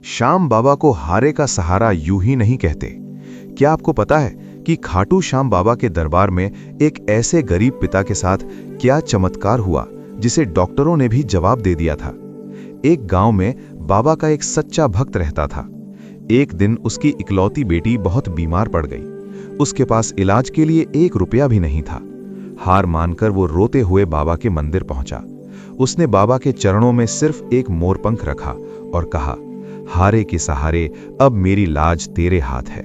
श्याम बाबा को हारे का सहारा यूं ही नहीं कहते। क्या आपको पता है कि खाटू श्याम बाबा के दरबार में एक ऐसे गरीब पिता के साथ क्या चमत्कार हुआ जिसे डॉक्टरों ने भी जवाब दे दिया था। एक गांव में बाबा का एक सच्चा भक्त रहता था। एक दिन उसकी इकलौती बेटी बहुत बीमार पड़ गई। उसके पास इलाज के लिए 1 रुपया भी नहीं था। हार मानकर वो रोते हुए बाबा के मंदिर पहुंचा। उसने बाबा के चरणों में सिर्फ एक मोरपंख रखा और कहा, हारे के सहारे अब मेरी लाज तेरे हाथ है।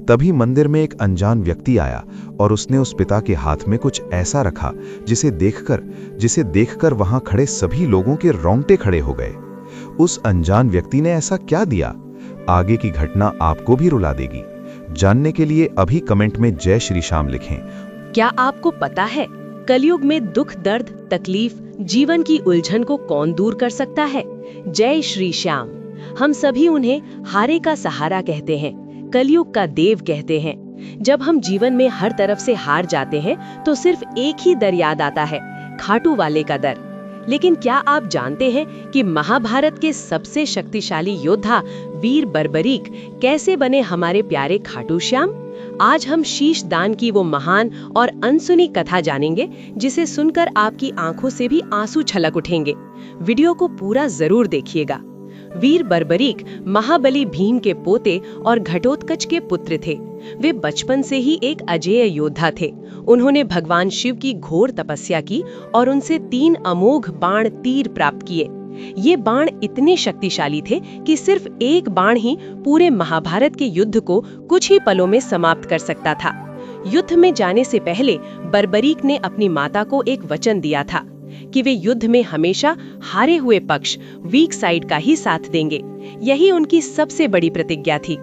तभी मंदिर में एक अनजान व्यक्ति आया और उसने उस पिता के हाथ में कुछ ऐसा रखा जिसे देखकर वहां खड़े सभी लोगों के रोंगटे खड़े हो गए। उस अनजान व्यक्ति ने ऐसा क्या दिया? आगे की घटना आपको भी रुला देगी। जानने के लिए अभी कमेंट में जय श्री श्याम लिखें। क्या आपको पता है कलयुग में दुख, दर्द, तकलीफ, जीवन की उलझन को कौन दूर कर सकता है? जय श्री श्याम। हम सभी उन्हें हारे का सहारा कहते हैं, कलयुग का देव कहते हैं। जब हम जीवन में हर तरफ से हार जाते हैं तो सिर्फ एक ही दर याद आता है, खाटू वाले का दर। लेकिन क्या आप जानते हैं कि महाभारत के सबसे शक्तिशाली योद्धा वीर बर्बरीक कैसे बने हमारे प्यारे खाटू श्याम? आज हम शीश दान की वो महान और अनसुनी कथा जानेंगे जिसे सुनकर आपकी आंखों से भी आंसू छलक उठेंगे। वीडियो को पूरा जरूर देखिएगा। वीर बर्बरीक महाबली भीम के पोते और घटोत्कच के पुत्र थे। वे बचपन से ही एक अजेय योद्धा थे। उन्होंने भगवान शिव की घोर तपस्या की और उनसे 3 अमोघ बाण तीर प्राप्त किए। ये बाण इतने शक्तिशाली थे कि सिर्फ एक बाण ही पूरे महाभारत के युद्ध को कुछ ही पलों में समाप्त कर सकता था। युद्ध में जाने से पहले बर्बरीक ने अपनी माता को एक वचन दिया था कि वे युद्ध में हमेशा हारे हुए पक्ष, वीक साइड का ही साथ देंगे। यही उनकी सबसे बड़ी प्रतिज्ञा थी।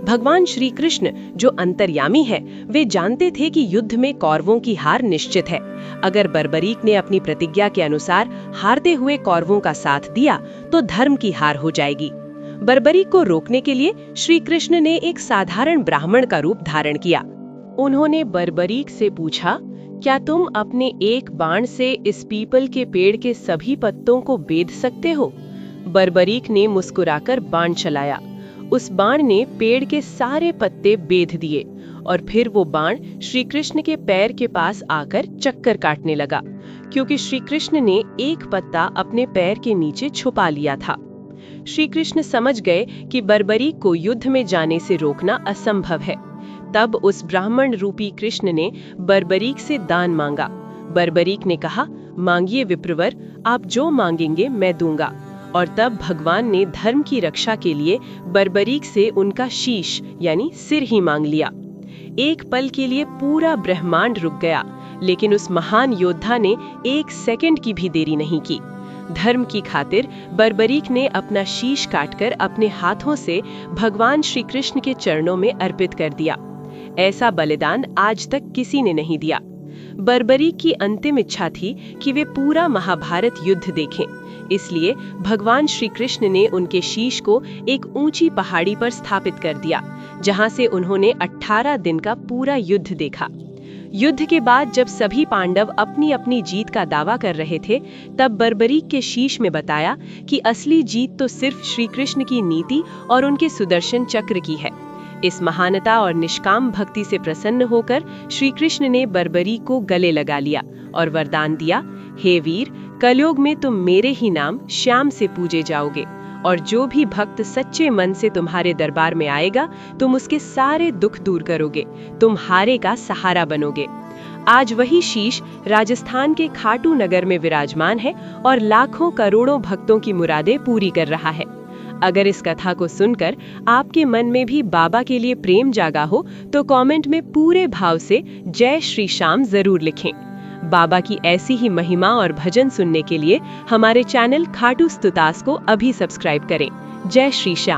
भगवान श्री कृष्ण जो अंतर्यामी है, वे जानते थे कि युद्ध में कौरवों की हार निश्चित है। अगर बर्बरीक ने अपनी प्रतिज्ञा के अनुसार हारते हुए कौरवों का साथ दिया तो धर्म की हार हो जाएगी। बर्बरीक को रोकने के लिए श्री कृष्ण ने एक साधारण ब्राह्मण का रूप धारण किया। उन्होंने बर्बरीक से पूछा, क्या तुम अपने एक बाण से इस पीपल के पेड़ के सभी पत्तों को बेध सकते हो? बर्बरीक ने मुस्कुराकर बाण चलाया। उस बाण ने पेड़ के सारे पत्ते बेध दिए और फिर वो बाण श्री कृष्ण के पैर के पास आकर चक्कर काटने लगा, क्योंकि श्री कृष्ण ने एक पत्ता अपने पैर के नीचे छुपा लिया था। श्री कृष्ण समझ गए कि बर्बरीक को युद्ध में जाने से रोकना असंभव है। तब उस ब्राह्मण रूपी कृष्ण ने बर्बरीक से दान मांगा। बर्बरीक ने कहा, मांगिए विप्रवर, आप जो मांगेंगे मैं दूंगा। और तब भगवान ने धर्म की रक्षा के लिए बर्बरीक से उनका शीश यानी सिर ही मांग लिया। एक पल के लिए पूरा ब्रह्मांड रुक गया, लेकिन उस महान योद्धा ने 1 सेकंड की भी देरी नहीं की। धर्म की खातिर बर्बरीक ने अपना शीश काटकर अपने हाथों से भगवान श्री कृष्ण के चरणों में अर्पित कर दिया। ऐसा बलिदान आज तक किसी ने नहीं दिया। बर्बरीक की अंतिम इच्छा थी कि वे पूरा महाभारत युद्ध देखें। इसलिए भगवान श्री कृष्ण ने उनके शीश को एक ऊंची पहाड़ी पर स्थापित कर दिया, जहां से उन्होंने 18 दिन का पूरा युद्ध देखा। युद्ध के बाद जब सभी पांडव अपनी अपनी जीत का दावा कर रहे थे, तब बर्बरीक के शीश में बताया कि असली जीत तो सिर्फ श्री कृष्ण की नीति और उनके सुदर्शन चक्र की है। इस महानता और निष्काम भक्ति से प्रसन्न होकर श्री कृष्ण ने बर्बरीक को गले लगा लिया और वरदान दिया, हे वीर, कलयुग में तुम मेरे ही नाम श्याम से पूजे जाओगे और जो भी भक्त सच्चे मन से तुम्हारे दरबार में आएगा, तुम उसके सारे दुख दूर करोगे, तुम हारे का सहारा बनोगे। आज वही शीश राजस्थान के खाटू नगर में विराजमान है और लाखों करोड़ों भक्तों की मुरादें पूरी कर रहा है। अगर इस कथा को सुनकर आपके मन में भी बाबा के लिए प्रेम जागा हो तो कमेंट में पूरे भाव से जय श्री श्याम जरूर लिखें। बाबा की ऐसी ही महिमा और भजन सुनने के लिए हमारे चैनल खाटू स्तुतास को अभी सब्सक्राइब करें। जय श्री श्याम।